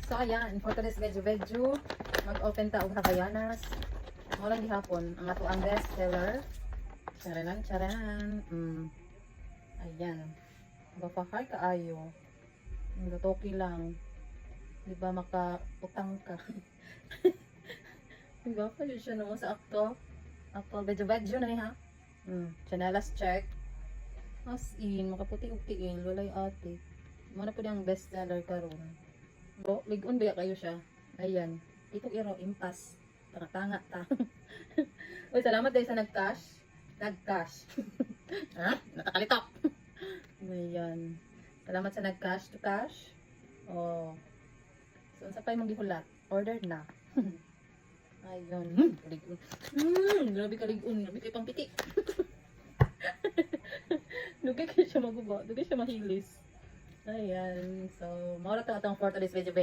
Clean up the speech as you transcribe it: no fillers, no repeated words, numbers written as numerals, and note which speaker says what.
Speaker 1: So ayan, for today's video, mag-open ta og Havayanas. Mo lang gihapon ang ato ang best seller. Charanan, charan. Ayan. Bapakay kaayo. Lutoki lang. Di ba makautang ka? Di ba pa yun siya naman sa akto? Akto, video na niya ha? Chanelas check. As in, makaputi og tiil, walay ate. Muna po ang best seller karon. Bro, ligon ba kayo siya? Ayan. Ito iro, impas. Tanga ta. Uy, salamat dahil sa nag-cash. Nag-cash. Ha? Nakakalitok. Ayan. Salamat sa nag-cash to cash. Oh. So, sa pa yung gihulat. Order na. Ayun. Kaligon. Grabe kaligon. Grabe kayo pang piti. Lugay kayo siya maguba. Lugay siya mahilis. Ayan. So, maura ito atong for today's video.